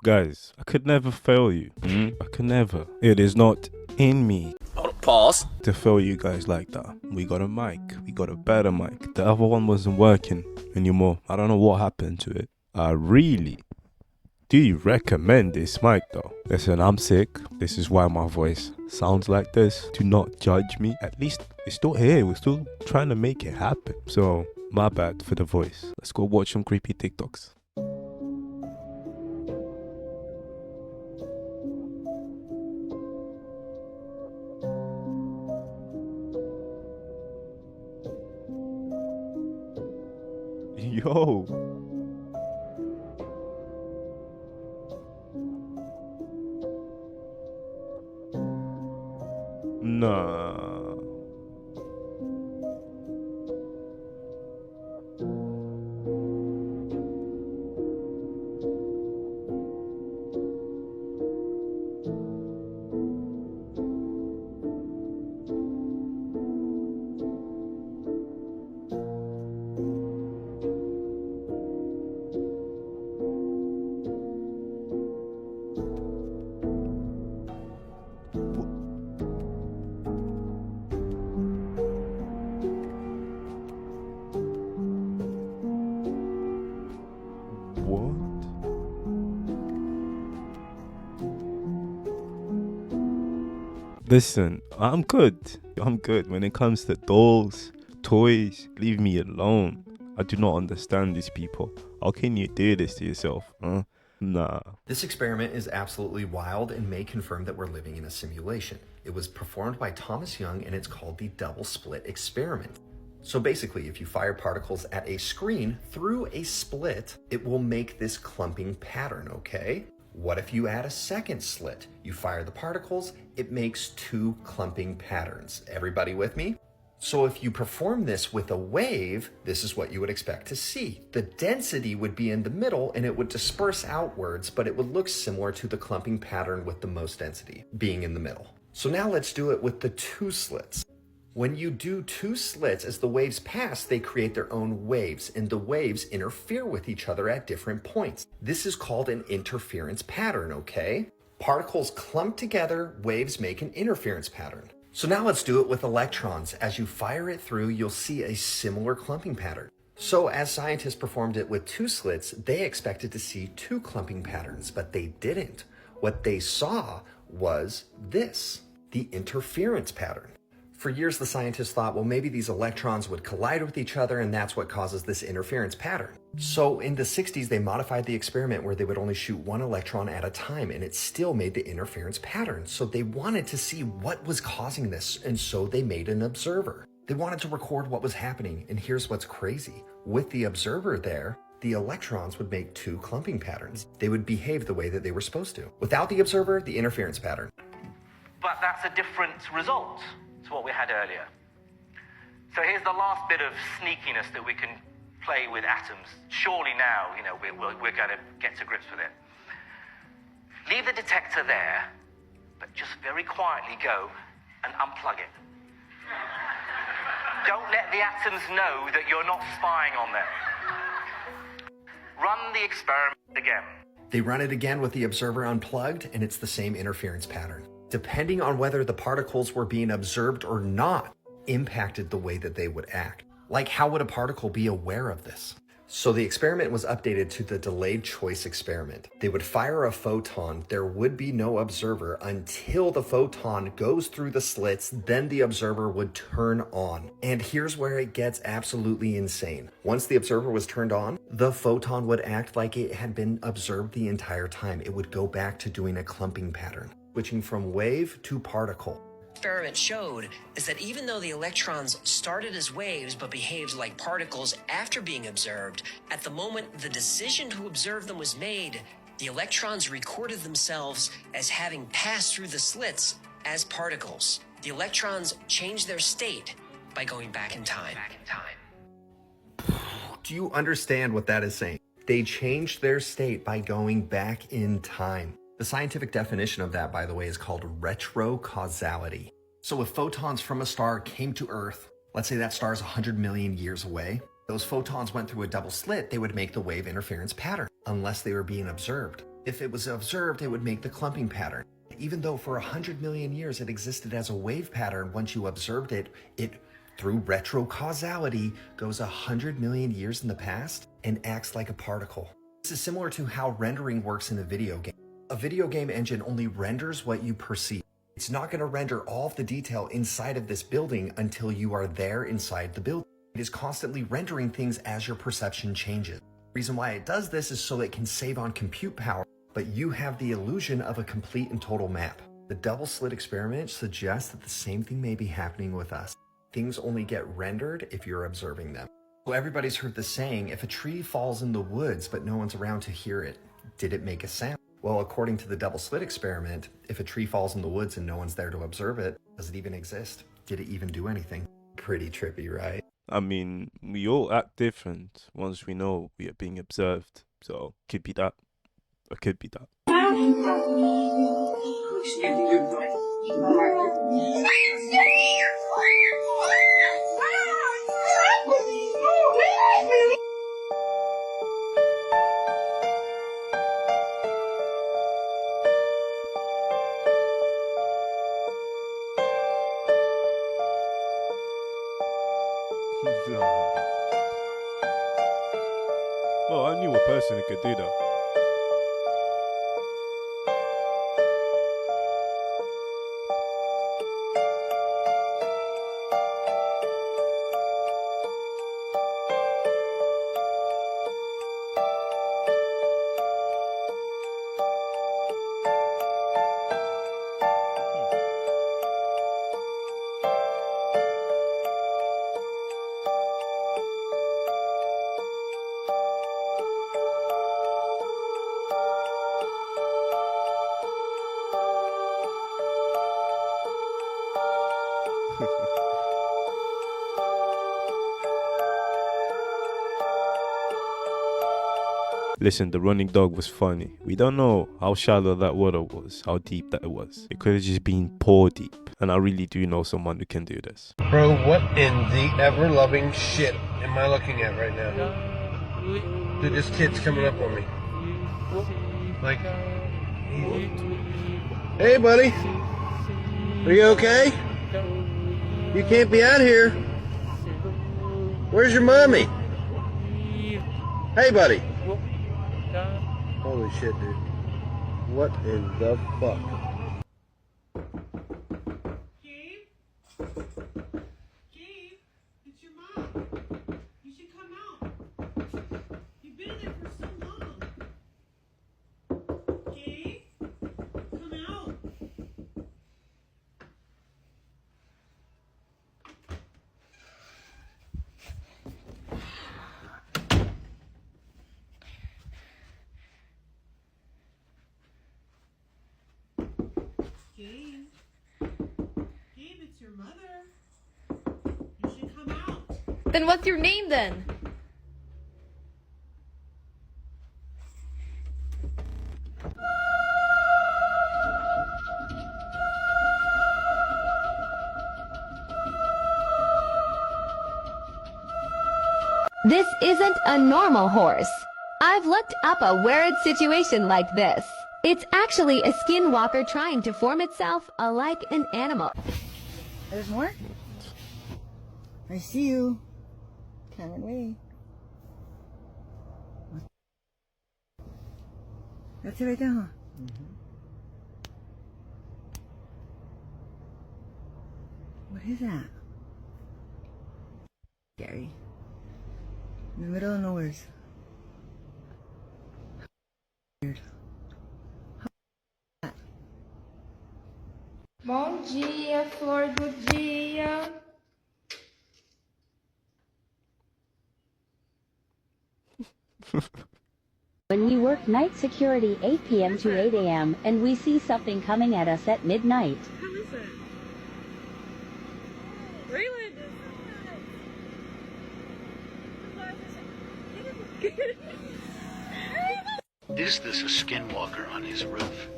Guys, I could never fail you. I could never. It is not in me Pause. to fail you guys like that. We got a mic. We got a better mic. The other one wasn't working anymore. I don't know what happened to it. I really do recommend this mic though. Listen, I'm sick. This is why my voice sounds like this. Do not judge me. At least it's still here. We're still trying to make it happen. So, my bad for the voice. Let's go watch some creepy TikToks. Yo. Nah. What? Listen, I'm good. I'm good. When it comes to dolls, toys, leave me alone. I do not understand these people. How can you do this to yourself? Huh? Nah. This experiment is absolutely wild and may confirm that we're living in a simulation. It was performed by Thomas Young and it's called the double slit experiment. So basically, if you fire particles at a screen through a split, it will make this clumping pattern, okay? What if you add a second slit? You fire the particles, it makes two clumping patterns. Everybody with me? So if you perform this with a wave, this is what you would expect to see. The density would be in the middle and it would disperse outwards, but it would look similar to the clumping pattern with the most density being in the middle. So now let's do it with the two slits. When you do two slits, as the waves pass, they create their own waves, and the waves interfere with each other at different points. This is called an interference pattern, okay? Particles clump together, waves make an interference pattern. So now let's do it with electrons. As you fire it through, you'll see a similar clumping pattern. So as scientists performed it with two slits, they expected to see two clumping patterns, but they didn't. What they saw was this, the interference pattern. For years, the scientists thought, well, maybe these electrons would collide with each other and that's what causes this interference pattern. So in the 60s, they modified the experiment where they would only shoot one electron at a time and it still made the interference pattern. So they wanted to see what was causing this, and so they made an observer. They wanted to record what was happening, and here's what's crazy. With the observer there, the electrons would make two clumping patterns. They would behave the way that they were supposed to. Without the observer, the interference pattern. But that's a different result to what we had earlier. So here's the last bit of sneakiness that we can play with atoms. Surely now, we're going to get to grips with it. Leave the detector there, but just very quietly go and unplug it. Don't let the atoms know that you're not spying on them. Run the experiment again. They run it again with the observer unplugged, and it's the same interference pattern. Depending on whether the particles were being observed or not, impacted the way that they would act. Like, how would a particle be aware of this? So the experiment was updated to the delayed choice experiment. They would fire a photon, there would be no observer until the photon goes through the slits, then the observer would turn on. And here's where it gets absolutely insane. Once the observer was turned on, the photon would act like it had been observed the entire time. It would go back to doing a clumping pattern, switching from wave to particle. Experiment showed is that even though the electrons started as waves but behaved like particles after being observed, at the moment the decision to observe them was made, the electrons recorded themselves as having passed through the slits as particles. The electrons changed their state by going back in time. Do you understand what that is saying? They changed their state by going back in time. The scientific definition of that, by the way, is called retrocausality. So if photons from a star came to Earth, let's say that star is 100 million years away, those photons went through a double slit, they would make the wave interference pattern, unless they were being observed. If it was observed, it would make the clumping pattern. Even though for 100 million years it existed as a wave pattern, once you observed it, through retrocausality, goes 100 million years in the past and acts like a particle. This is similar to how rendering works in a video game. A video game engine only renders what you perceive. It's not going to render all of the detail inside of this building until you are there inside the building. It is constantly rendering things as your perception changes. The reason why it does this is so it can save on compute power, but you have the illusion of a complete and total map. The double slit experiment suggests that the same thing may be happening with us. Things only get rendered if you're observing them. So everybody's heard the saying, if a tree falls in the woods but no one's around to hear it, did it make a sound? Well, according to the double slit experiment, if a tree falls in the woods and no one's there to observe it, does it even exist? Did it even do anything? Pretty trippy, right? I mean, we all act different once we know we are being observed. So, could be that. Or could be that. Well, I knew a person who could do that. Listen, the running dog was funny. We don't know how shallow that water was, how deep that it was. It could have just been paw deep. And I really do know someone who can do this. Bro, what in the ever-loving shit am I looking at right now? Dude, this kid's coming up on me. Like, hey, buddy. Are you okay? You can't be out here. Where's your mommy? Hey, buddy. Holy shit, dude. What in the fuck? Gabe? Gabe? It's your mom. You should come out. You've been there for so long. Gabe? Come out. Gabe? Gabe, it's your mother. You should come out. Then what's your name then? This isn't a normal horse. I've looked up a weird situation like this. It's actually a skinwalker trying to form itself like an animal. There's more? I see you. Can't run away. That's it right there, huh? What is that? Gary. In the middle of nowhere. Weird. Bom dia, flor do dia. When we work night security 8 p.m. to 8 a.m. and we see something coming at us at midnight. Who is it? Raylan! Is this a skinwalker on his roof?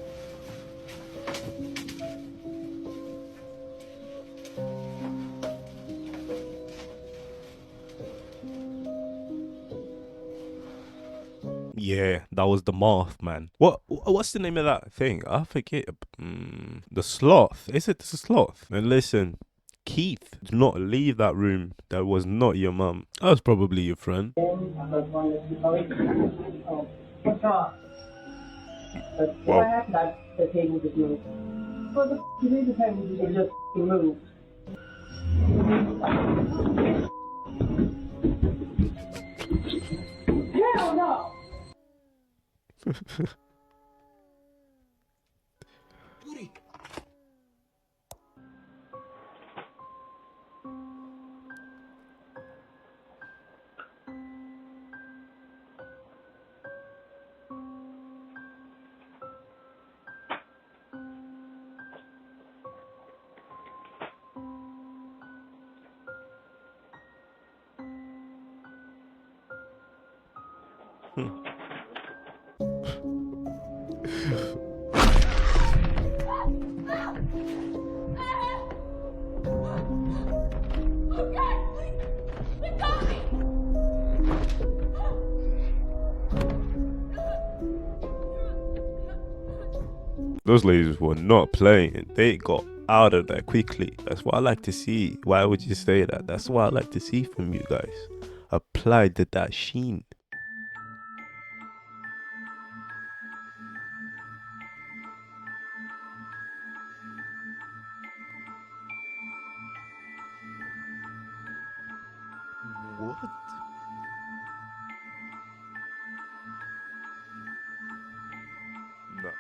Yeah, that was the moth, man. What's the name of that thing? I forget. The sloth. Is it the sloth? And listen, Keith, do not leave that room. That was not your mum. That was probably your friend. What's wrong? What Well, happened? The table just moved. Well, the table just moved. Hell no! those ladies were not playing. They got out of there quickly. That's what I like to see. Why would you say that? That's what I like to see from you guys. Applied that sheen. What? No.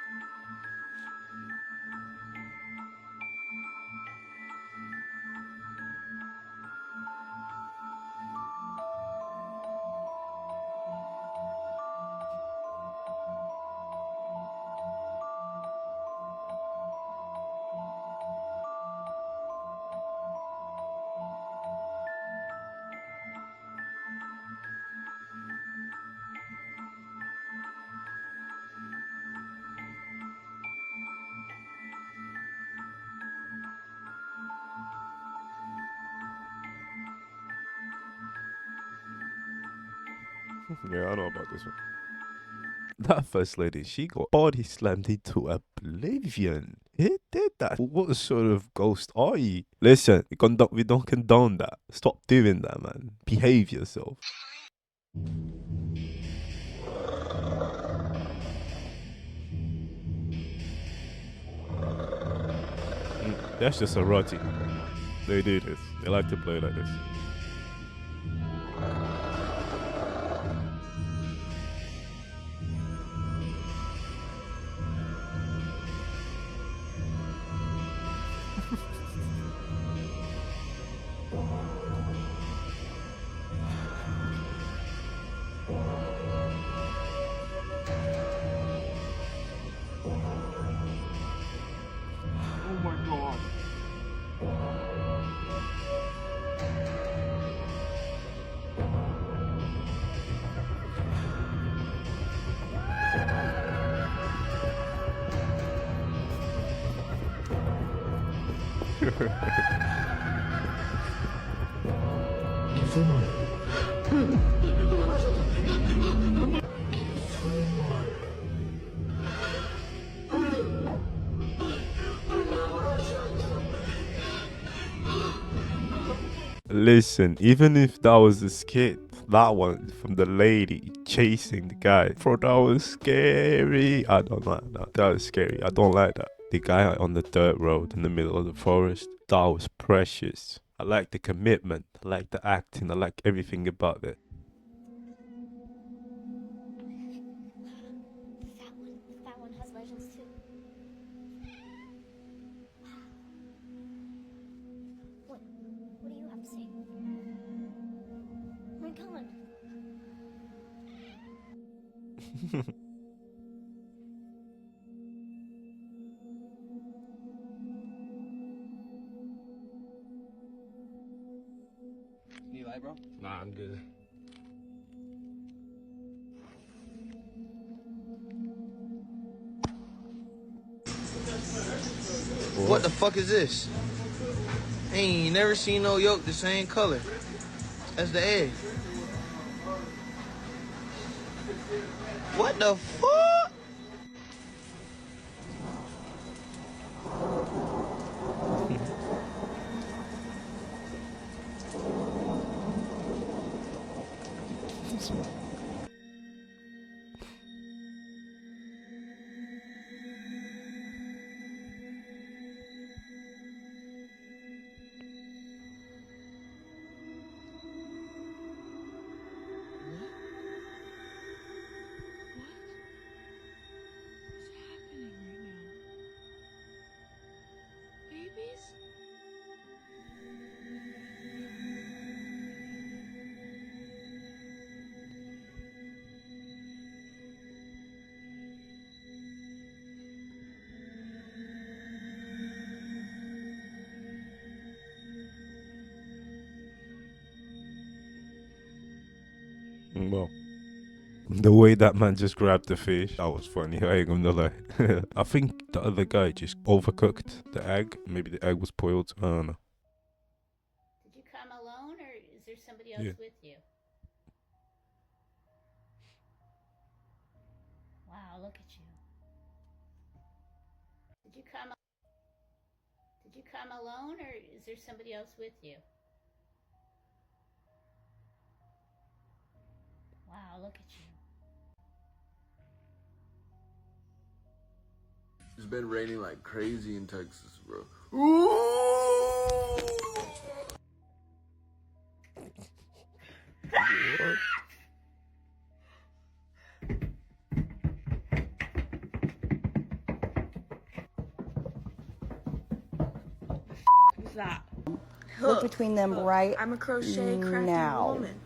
Yeah, I know about this one. That first lady, she got body slammed into oblivion. He did that. What sort of ghost are you? Listen, we don't condone that. Stop doing that, man. Behave yourself. That's just a rotty. They do this. They like to play like this. Listen, even if that was a skit, that one from the lady chasing the guy, bro, that was scary. I don't like that. That was scary. I don't like that. The guy on the dirt road in the middle of the forest, that was precious. I like the commitment. I like the acting. I like everything about it. That one has legends too. What do you have to say? Oh my God. Need light, bro? Nah, I'm good. What the fuck is this? Ain't never seen no yolk the same color. That's the egg. What the fuck? Babies? Well, the way that man just grabbed the fish, that was funny. I ain't gonna lie. I think the other guy just overcooked the egg. Maybe the egg was spoiled. I don't know. Did you come alone, or is there somebody else Yeah. with you? Wow, look at you. Did you come alone, or is there somebody else with you? Wow, look at you. It's been raining like crazy in Texas, bro. Who's that? Look between them right I'm a crochet crafty now. woman.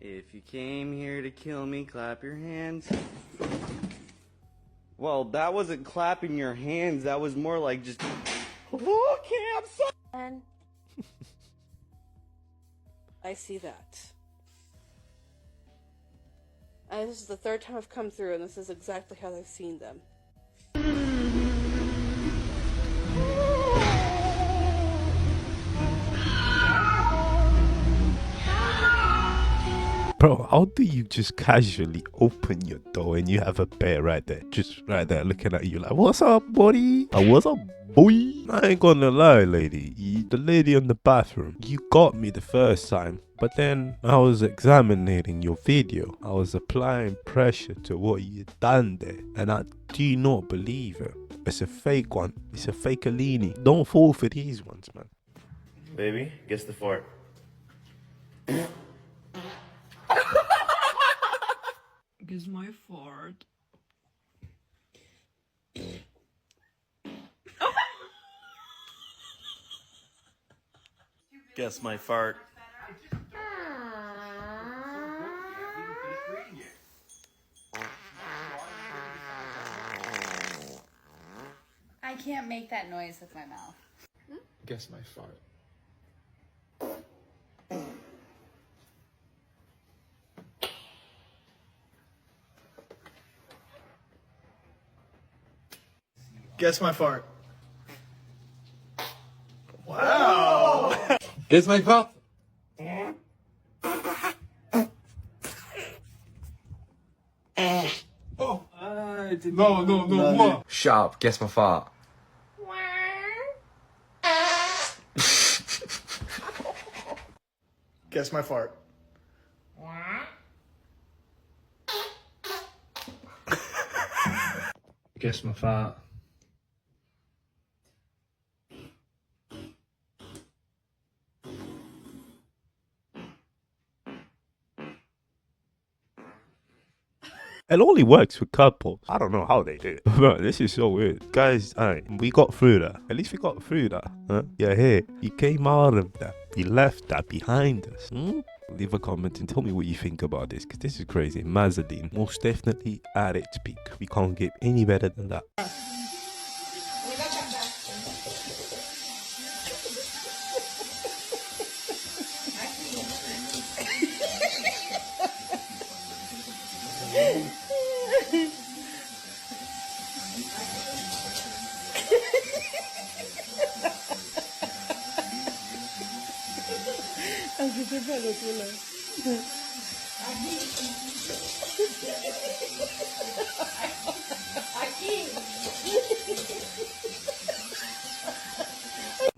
If you came here to kill me, clap your hands. Well, that wasn't clapping your hands. That was more like just. Okay, I'm sorry. And I see that. And this is the third time I've come through, and this is exactly how I've seen them. Bro, how do you just casually open your door and you have a bear right there? Just right there looking at you like, what's up, buddy? What's up, boy? I ain't gonna lie, lady. The lady in the bathroom, you got me the first time. But then I was examining your video. I was applying pressure to what you done there. And I do not believe it. It's a fake one. It's a fakealini. Don't fall for these ones, man. Baby, guess the fart. Guess my fart. Guess my fart. I can't make that noise with my mouth. Guess my fart. Guess my fart. Wow. Guess my fart. Oh. No. Sharp, guess my fart. Guess my fart. Guess my fart. It only works with couples. I don't know how they do it. Bro, this is so weird. Guys, we got through that. At least we got through that. Huh? You're here. You came out of that. You left that behind us. Leave a comment and tell me what you think about this, because this is crazy. Mazzoline, most definitely at its peak. We can't get any better than that. Así te pelo,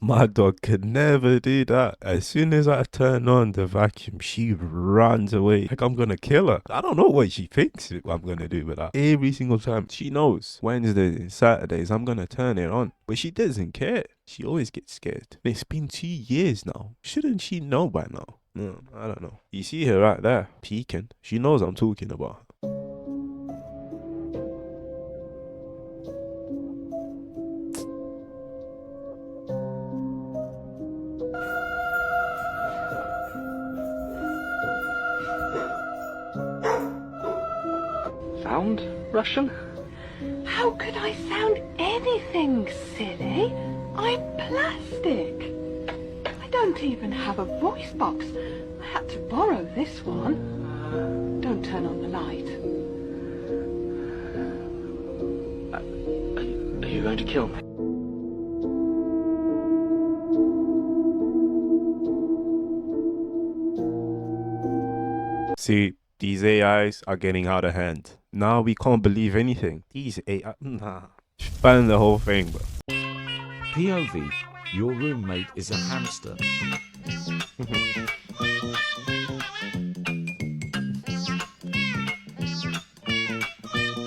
My dog could never do that. As soon as I turn on the vacuum, she runs away. Like I'm gonna kill her. I don't know what she thinks I'm gonna do with that. Every single time, she knows Wednesdays and Saturdays I'm gonna turn it on. But she doesn't care. She always gets scared. It's been 2 years now. Shouldn't she know by now? No, I don't know. You see her right there, peeking. She knows I'm talking about her. Sound Russian? How could I sound anything, silly? I'm plastic. I don't even have a voice box. I had to borrow this one. Don't turn on the light. Are you going to kill me? See, these AIs are getting out of hand. Now we can't believe anything. These AI, nah. Ban the whole thing, bro. POV, your roommate is a hamster.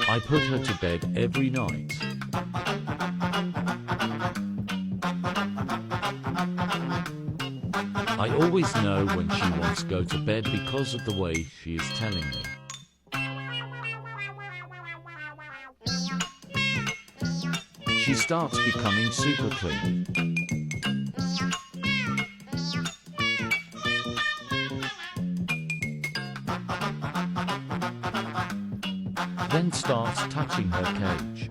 I put her to bed every night. I always know when she wants to go to bed because of the way she is telling me. She starts becoming super clingy. Then starts touching her cage.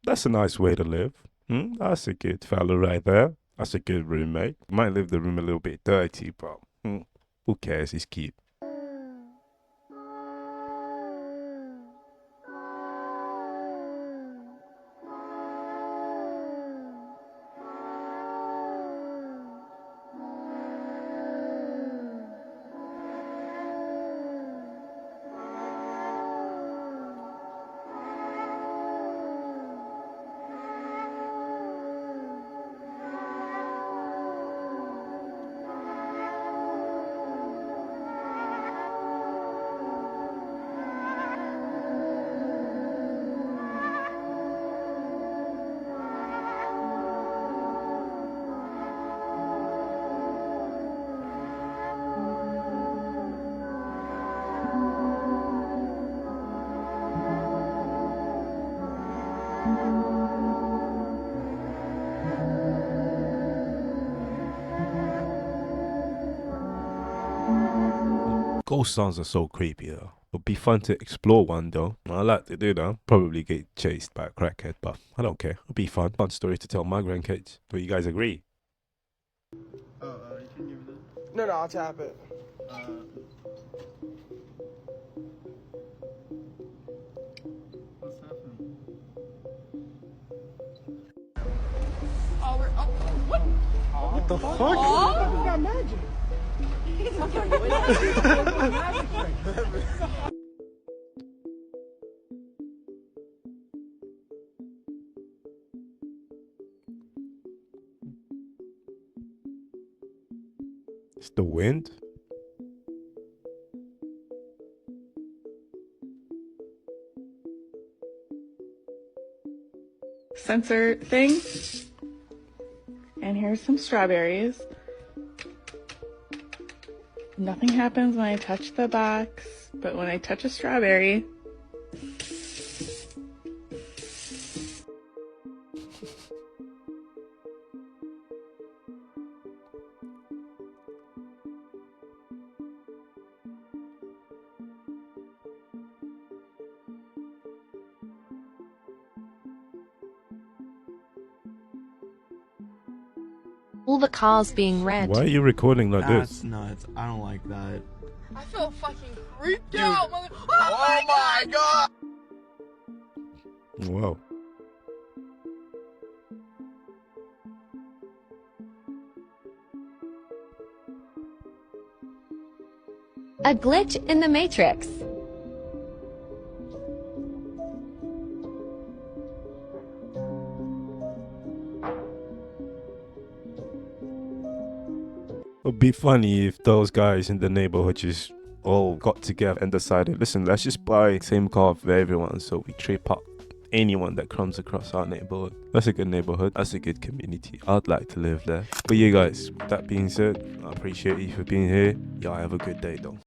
That's a nice way to live. That's a good fella right there. That's a good roommate. Might leave the room a little bit dirty, but who cares? He's cute. Ghost sounds are so creepy though. It'd be fun to explore one though. I like to do that. Probably get chased by a crackhead, but I don't care. It'd be fun. Fun story to tell my grandkids. Do you guys agree? Oh, you can give me that? No, I'll tap it. What's happening? Oh, what? What the fuck? Oh. You got magic. It's the wind. Sensor thing. And here's some strawberries. Nothing happens when I touch the box, but when I touch a strawberry, all the cars being red. Why are you recording like That's this? nuts. I don't like that. I feel fucking creeped out, mother. Oh my god! Wow. A glitch in the matrix. It'd be funny if those guys in the neighborhood just all got together and decided, listen, let's just buy the same car for everyone so we trip up anyone that comes across our neighborhood. That's a good neighborhood. That's a good community. I'd like to live there. But yeah, guys, with that being said, I appreciate you for being here. Y'all have a good day though.